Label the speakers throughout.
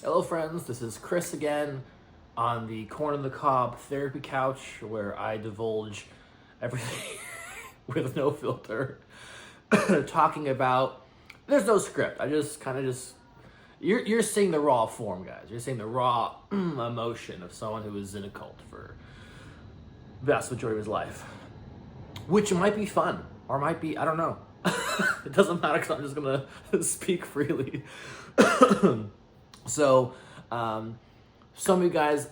Speaker 1: Hello friends, this is Chris again on the Corner of the Cob therapy couch where I divulge everything with no filter. Talking about, there's no script. I just kind of you're seeing the raw form, guys. You're seeing the raw emotion of someone who is in a cult for the vast majority of his life. Which might be fun, or might be, I don't know. It doesn't matter because I'm just gonna speak freely. So, some of you guys,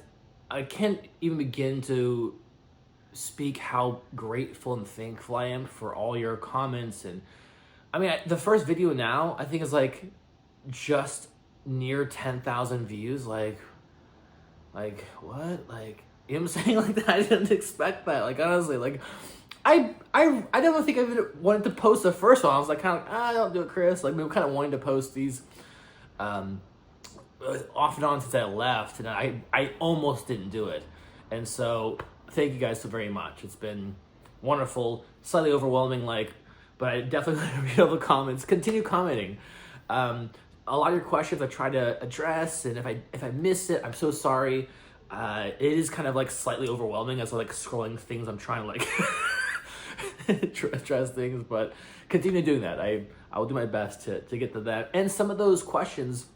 Speaker 1: I can't even begin to speak how grateful and thankful I am for all your comments. And I mean, the first video now, I think is like just near 10,000 views. Like what? Like, you know what I'm saying? Like that, I didn't expect that. Like, honestly, like, I don't think I even wanted to post the first one. I was like, kind of like, don't do it, Chris. Like, we were kind of wanting to post these, off and on since I left, and I almost didn't do it. And so thank you guys so very much. It's been wonderful, slightly overwhelming, but I definitely want to read all the comments. Continue commenting. A lot of your questions I try to address, and if I missed it, I'm so sorry. It is kind of like slightly overwhelming as I'm like scrolling things. I'm trying to like address things, but continue doing that. I will do my best to get to that. And some of those questions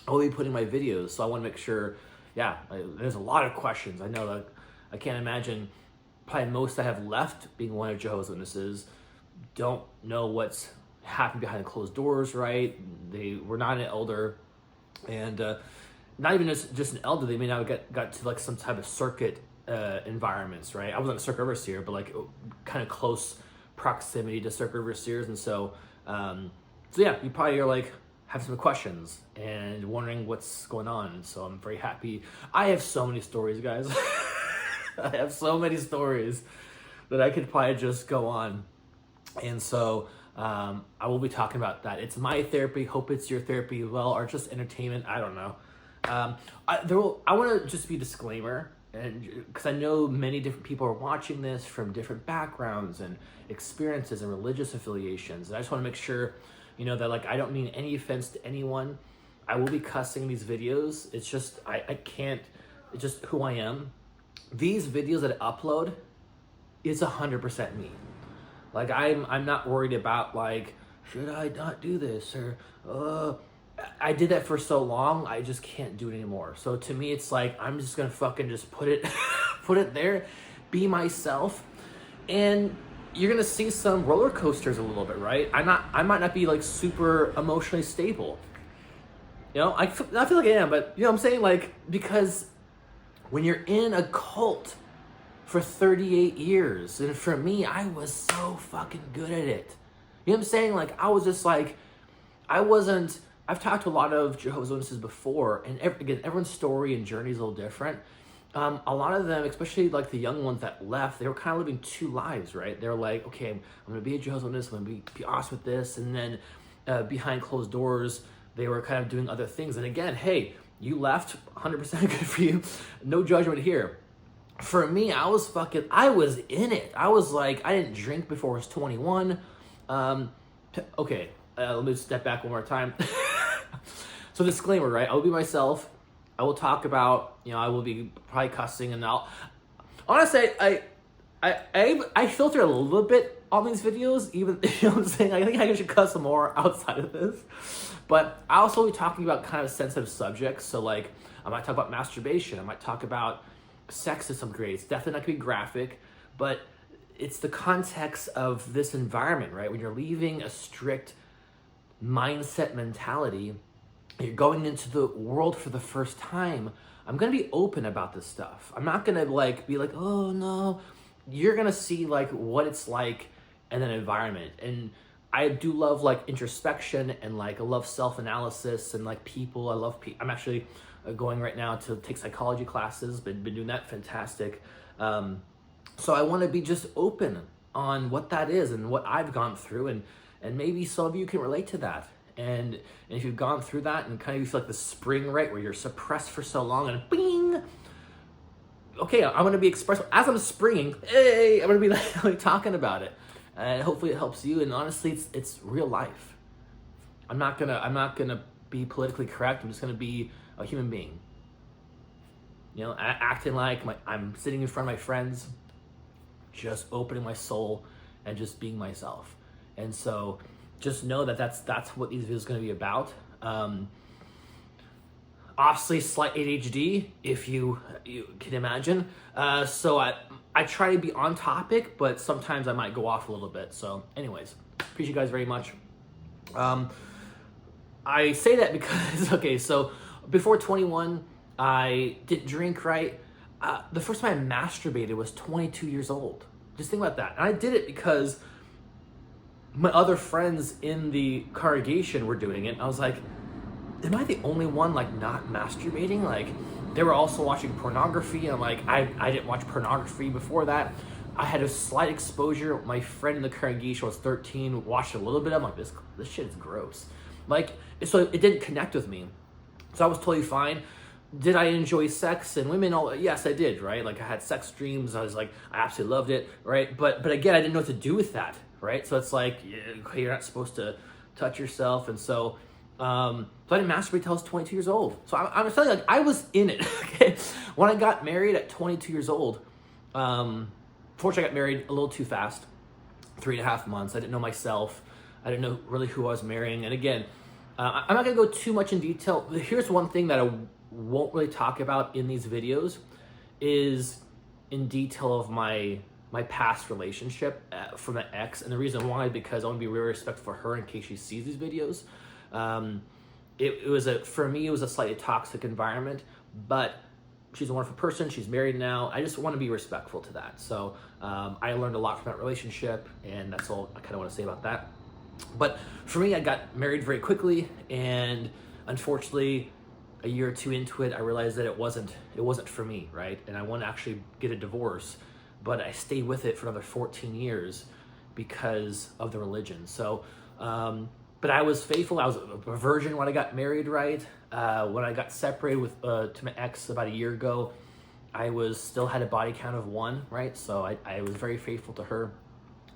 Speaker 1: I'll be putting in my videos, so I want to make sure, there's a lot of questions. I know that I can't imagine probably most I have left being one of Jehovah's Witnesses don't know what's happening behind closed doors, right? They were not an elder, and not even just an elder. They may not have got to like some type of circuit environments, right? I wasn't a circuit overseer, but like kind of close proximity to circuit overseers, and so you probably are like have some questions and wondering what's going on. So I'm very happy. I have so many stories, guys. I have so many stories that I could probably just go on. And so I will be talking about that. It's my therapy. Hope it's your therapy as well, or just entertainment. I don't know. I want to just be a disclaimer, and because I know many different people are watching this from different backgrounds and experiences and religious affiliations. And I just want to make sure that like I don't mean any offense to anyone. I will be cussing in these videos. It's just I can't. It's just who I am. These videos that I upload is 100% me. Like I'm not worried about like, should I not do this, or I did that for so long, I just can't do it anymore. So to me, it's like I'm just gonna fucking just put it there, be myself, and you're gonna see some roller coasters a little bit, right? I might not be like super emotionally stable. I feel like I am, but you know what I'm saying? Like, because when you're in a cult for 38 years, and for me, I was so fucking good at it. You know what I'm saying? Like, I was just like, I've talked to a lot of Jehovah's Witnesses before, and again, everyone's story and journey is a little different. A lot of them, especially like the young ones that left, they were kind of living two lives, right? They're like, okay, I'm going to be a Jehovah's Witness, I'm going to be honest with this. And then behind closed doors, they were kind of doing other things. And again, hey, you left, 100% good for you. No judgment here. For me, I was in it. I was like, I didn't drink before I was 21. Okay, let me step back one more time. So disclaimer, right? I will be myself. I will talk about, I will be probably cussing, and honestly, I filter a little bit on these videos, even, you know what I'm saying? I think I should cuss more outside of this, but I also will be talking about kind of sensitive subjects. So like, I might talk about masturbation. I might talk about sex to some degree. It's definitely not gonna be graphic, but it's the context of this environment, right? When you're leaving a strict mindset mentality, you're going into the world for the first time. I'm gonna be open about this stuff. I'm not gonna like be like, oh no. You're gonna see like what it's like in an environment. And I do love like introspection, and like I love self-analysis, and like people. I love people. I'm actually going right now to take psychology classes. Been doing that. Fantastic. So I want to be just open on what that is and what I've gone through, and maybe some of you can relate to that. And if you've gone through that and kind of feel like the spring, right, where you're suppressed for so long, and bing, okay, I'm going to be expressive. As I'm springing, hey, I'm going to be like talking about it. And hopefully it helps you. And honestly, it's real life. I'm not gonna be politically correct. I'm just going to be a human being. Acting like I'm sitting in front of my friends, just opening my soul and just being myself. And so just know that that's what these videos are going to be about. Obviously, slight ADHD, if you can imagine. So I try to be on topic, but sometimes I might go off a little bit. So anyways, appreciate you guys very much. I say that because, okay, so before 21, I didn't drink, right? The first time I masturbated was 22 years old. Just think about that. And I did it because my other friends in the congregation were doing it. And I was like, am I the only one like not masturbating? Like, they were also watching pornography. And I'm like, I didn't watch pornography before that. I had a slight exposure. My friend in the congregation was 13, watched a little bit. I'm like, this shit is gross. Like, so it didn't connect with me. So I was totally fine. Did I enjoy sex and women? Yes, I did, right? Like, I had sex dreams. I was like, I absolutely loved it, right? But again, I didn't know what to do with that, right? So it's like, okay, you're not supposed to touch yourself. And so I didn't masturbate until I was 22 years old. So I'm telling you, like, I was in it, okay? When I got married at 22 years old, fortunately, I got married a little too fast, 3.5 months. I didn't know myself. I didn't know really who I was marrying. And again, I'm not going to go too much in detail. Here's one thing that I won't really talk about in these videos is in detail of my past relationship from an ex. And the reason why, because I want to be really respectful for her in case she sees these videos. For me, it was a slightly toxic environment, but she's a wonderful person. She's married now. I just want to be respectful to that. So I learned a lot from that relationship, and that's all I kind of want to say about that. But for me, I got married very quickly, and unfortunately, a year or two into it, I realized that it wasn't for me, right? And I want to actually get a divorce, but I stayed with it for another 14 years because of the religion. So, but I was faithful. I was a virgin when I got married, right? When I got separated to my ex about a year ago, I still had a body count of 1, right? So I was very faithful to her.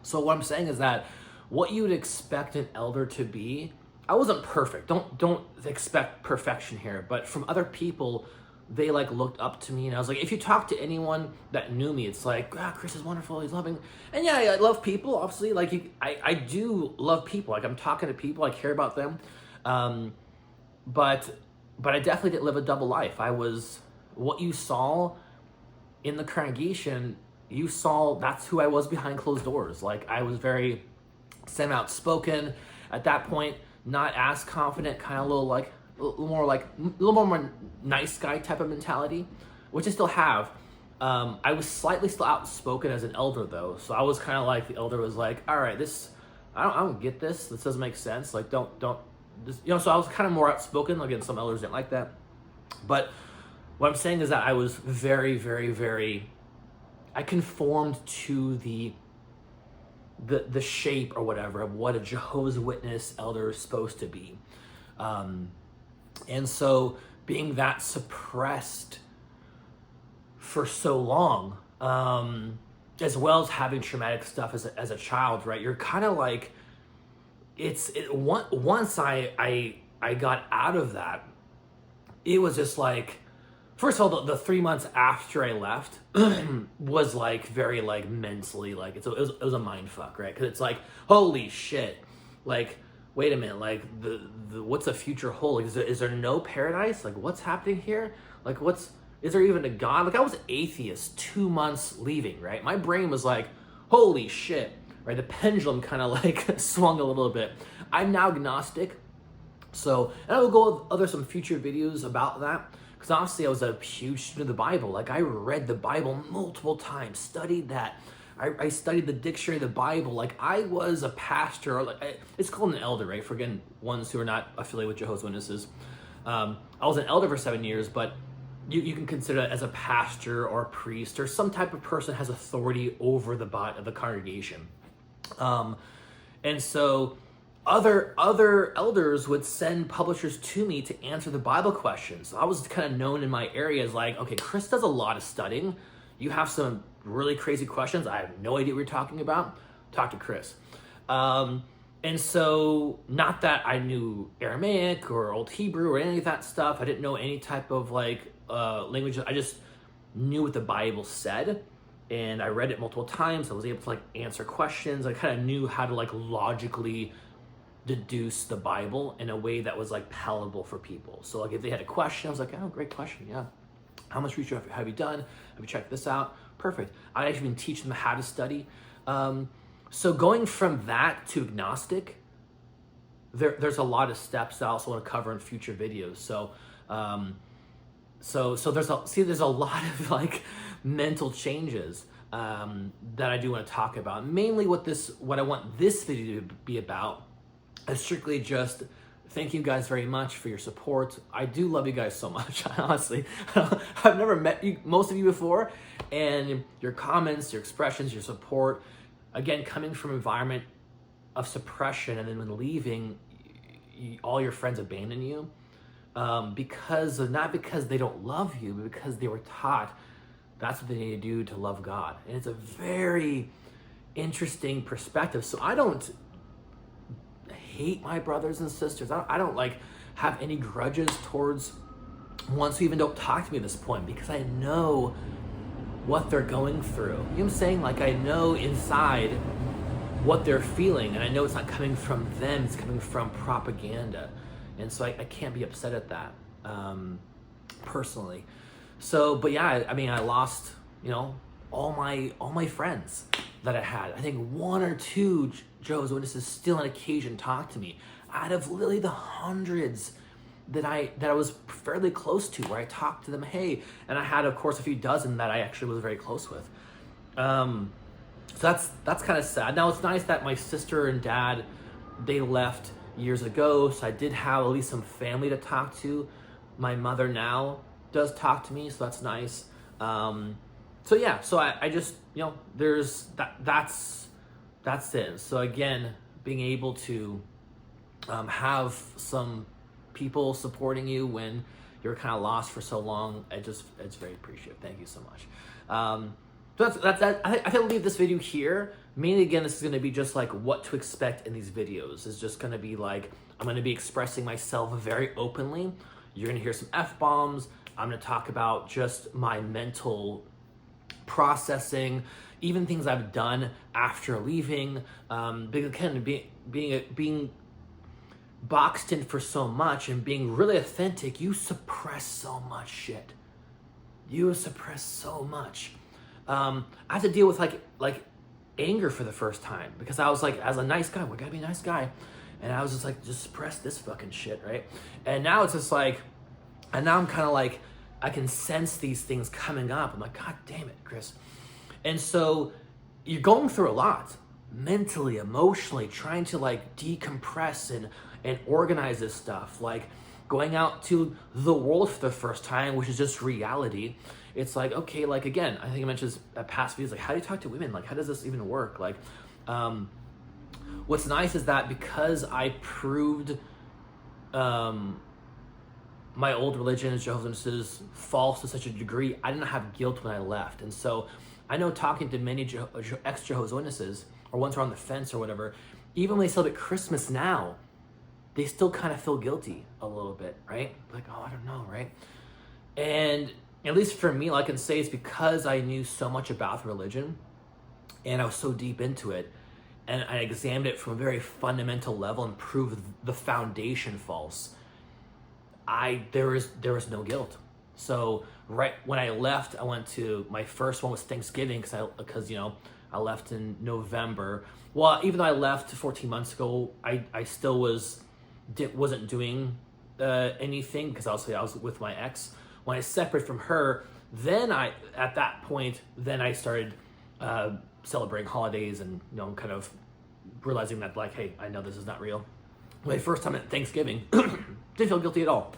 Speaker 1: So what I'm saying is that what you would expect an elder to be, I wasn't perfect. Don't expect perfection here. But from other people, they like looked up to me, and I was like, if you talk to anyone that knew me, it's like, Chris is wonderful, he's loving. And yeah, I love people, obviously. Like, I do love people. Like, I'm talking to people, I care about them. But I definitely didn't live a double life. I was, what you saw in the congregation, you saw that's who I was behind closed doors. Like, I was very semi-outspoken at that point, not as confident, kind of a little more nice guy type of mentality, which I still have. I was slightly still outspoken as an elder though, so I was kind of like, the elder was like, all right, I don't get this. This doesn't make sense. Like, don't, so I was kind of more outspoken. Again, some elders didn't like that. But what I'm saying is that I was very, very, very, I conformed to the shape or whatever of what a Jehovah's Witness elder is supposed to be. And so being that suppressed for so long, as well as having traumatic stuff as a child, right? You're kind of like, once I got out of that, it was just like, first of all, the 3 months after I left was like very like mentally, like it was a mind fuck, right? Because it's like, holy shit, like, wait a minute, like the what's the future hold? Like, is there no paradise? Like, what's happening here? Like, is there even a God? Like, I was atheist 2 months leaving, right? My brain was like, holy shit, right? The pendulum kind of like swung a little bit. I'm now agnostic. So, and I will go over some future videos about that. Because honestly, I was a huge student of the Bible. Like, I read the Bible multiple times, studied that. I studied the dictionary of the Bible. Like, I was a pastor. It's called an elder, right? For, again, ones who are not affiliated with Jehovah's Witnesses. I was an elder for 7 years, but you can consider that as a pastor or a priest or some type of person has authority over the body of the congregation. And so other elders would send publishers to me to answer the Bible questions. I was kind of known in my area as like, okay, Chris does a lot of studying. You have some really crazy questions. I have no idea what you're talking about. Talk to Chris. And so, not that I knew Aramaic or Old Hebrew or any of that stuff. I didn't know any type of like language. I just knew what the Bible said, and I read it multiple times. I was able to like answer questions. I kind of knew how to like logically deduce the Bible in a way that was like palatable for people. So like if they had a question, I was like, oh, great question, yeah. How much research have you done? Have you checked this out? Perfect. I actually been teaching them how to study. So going from that to agnostic, there's a lot of steps that I also want to cover in future videos. So there's a lot of like mental changes that I do want to talk about. Mainly what I want this video to be about is strictly just thank you guys very much for your support. I do love you guys so much, honestly. I've never met most of you before, and your comments, your expressions, your support, again, coming from an environment of suppression, and then when leaving, all your friends abandon you, not because they don't love you, but because they were taught that's what they need to do to love God. And it's a very interesting perspective. So I don't hate my brothers and sisters. I don't like have any grudges towards ones who even don't talk to me at this point, because I know what they're going through. You know what I'm saying? Like, I know inside what they're feeling, and I know it's not coming from them, it's coming from propaganda. And so I can't be upset at that, personally. So, but yeah, I mean, I lost, all my friends that I had. I think one or two Jehovah's Witnesses still on occasion talk to me out of literally the hundreds that I was fairly close to, where I talked to them, hey, and I had, of course, a few dozen that I actually was very close with. So that's kind of sad. Now, it's nice that my sister and dad, they left years ago, so I did have at least some family to talk to. My mother now does talk to me, so that's nice. So yeah, so I just, there's that's it. So again, being able to have some people supporting you when you're kind of lost for so long, it's very appreciative. Thank you so much. So that's I think I'll leave this video here. Mainly, again, this is going to be just like what to expect in these videos. It's just going to be like, I'm going to be expressing myself very openly. You're going to hear some F-bombs. I'm going to talk about just my mental processing, even things I've done after leaving. Because again, being boxed in for so much and being really authentic, you suppress so much shit. You suppress so much. I had to deal with like anger for the first time, because I was like, as a nice guy, we gotta be a nice guy, and I was just like, just suppress this fucking shit, right? And now it's just like, and now I'm kind of like, I can sense these things coming up. I'm like, God damn it, Chris. And so you're going through a lot, mentally, emotionally, trying to like decompress and organize this stuff, like going out to the world for the first time, which is just reality. It's like, okay, like again, I think I mentioned this at past videos, like how do you talk to women? Like, how does this even work? Like, what's nice is that because I proved my old religion, Jehovah's Witnesses, false to such a degree, I didn't have guilt when I left. And so I know, talking to many ex-Jehovah's Witnesses, or ones who are on the fence or whatever, even when they celebrate Christmas now, they still kind of feel guilty a little bit, right? Like, oh, I don't know, right? And at least for me, all I can say is because I knew so much about the religion and I was so deep into it, and I examined it from a very fundamental level and proved the foundation false, there was no guilt. So right when I left, I went to, my first one was Thanksgiving, because I left in November. Well, even though I left 14 months ago, I still wasn't doing anything, because obviously I was with my ex. When I separated from her, then at that point I started celebrating holidays and kind of realizing that, like, hey, I know this is not real. My first time at Thanksgiving, didn't feel guilty at all.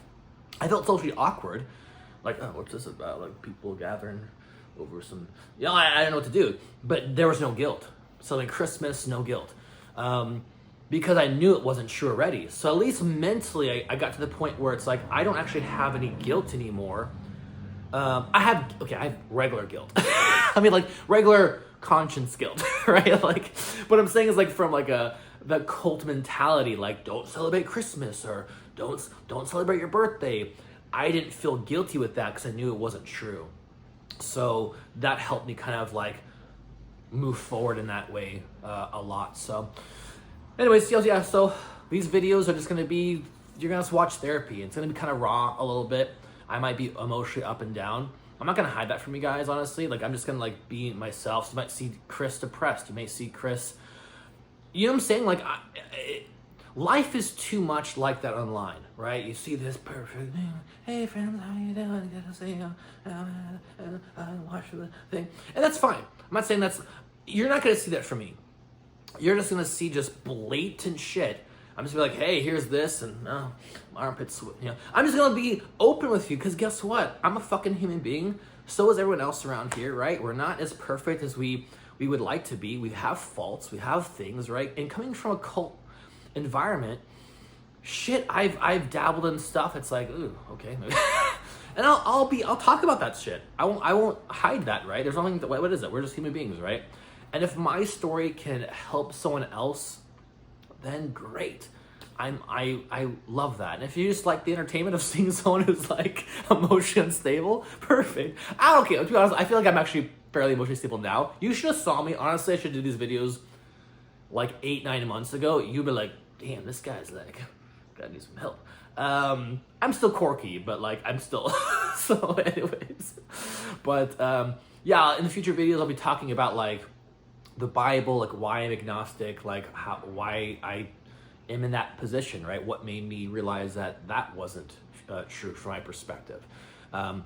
Speaker 1: I felt socially awkward, like, oh, what's this about? Like, people gathering over some, I didn't know what to do. But there was no guilt. So like Christmas, no guilt, because I knew it wasn't true already. So at least mentally, I got to the point where it's like, I don't actually have any guilt anymore. I have regular guilt. I mean, like regular conscience guilt, right? Like, what I'm saying is, like, from like a the cult mentality, like don't celebrate Christmas or don't celebrate your birthday. I didn't feel guilty with that because I knew it wasn't true. So that helped me kind of like move forward in that way a lot. So anyways, yeah, so these videos are just gonna be, you're gonna have to watch therapy. It's gonna be kind of raw a little bit. I might be emotionally up and down. I'm not gonna hide that from you guys, honestly. Like, I'm just gonna like be myself. So you might see Chris depressed. You may see Chris, you know what I'm saying? Like, life is too much like that online, right? You see this perfect, hey friends, how you doing? Gotta say, watch the thing. And that's fine. I'm not saying you're not gonna see that from me. You're just gonna see just blatant shit. I'm just gonna be like, hey, here's this, and my armpits, you know. I'm just gonna be open with you, because guess what? I'm a fucking human being. So is everyone else around here, right? We're not as perfect as we would like to be. We have faults, we have things, right? And coming from a cult environment, shit, I've dabbled in stuff. It's like, ooh, okay. And I'll talk about that shit. I won't hide that, right? There's nothing, what is it? We're just human beings, right? And if my story can help someone else, then great. I love that. And if you just like the entertainment of seeing someone who's like emotionally unstable, perfect. I don't care. To be honest, I feel like I'm actually fairly emotionally stable now. You should have saw me. Honestly, I should do these videos like 8-9 months ago. You'd be like, damn, this guy's like, gotta need some help. I'm still quirky, but like I'm still so anyways. But yeah, in the future videos I'll be talking about like the Bible, like why I'm agnostic, like why I am in that position, right? What made me realize that wasn't true from my perspective. A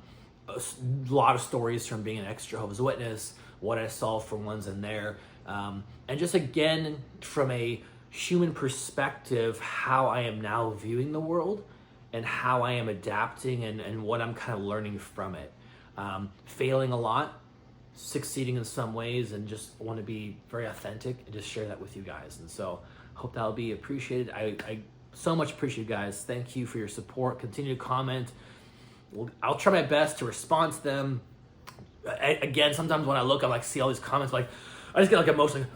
Speaker 1: lot of stories from being an ex-Jehovah's Witness, what I saw from ones in there, and just again from a human perspective, how I am now viewing the world and how I am adapting and what I'm kind of learning from it. Failing a lot, succeeding in some ways, and just want to be very authentic and just share that with you guys. And so hope that'll be appreciated. I so much appreciate you guys. Thank you for your support. Continue to comment. I'll try my best to respond to them. Again, sometimes when I look, I like see all these comments, like I just get like emotional.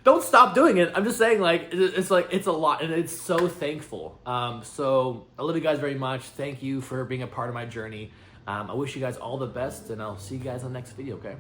Speaker 1: Don't stop doing it. I'm just saying, like it's a lot, and it's so thankful. So I love you guys very much. Thank you for being a part of my journey. I wish you guys all the best, and I'll see you guys on the next video, okay?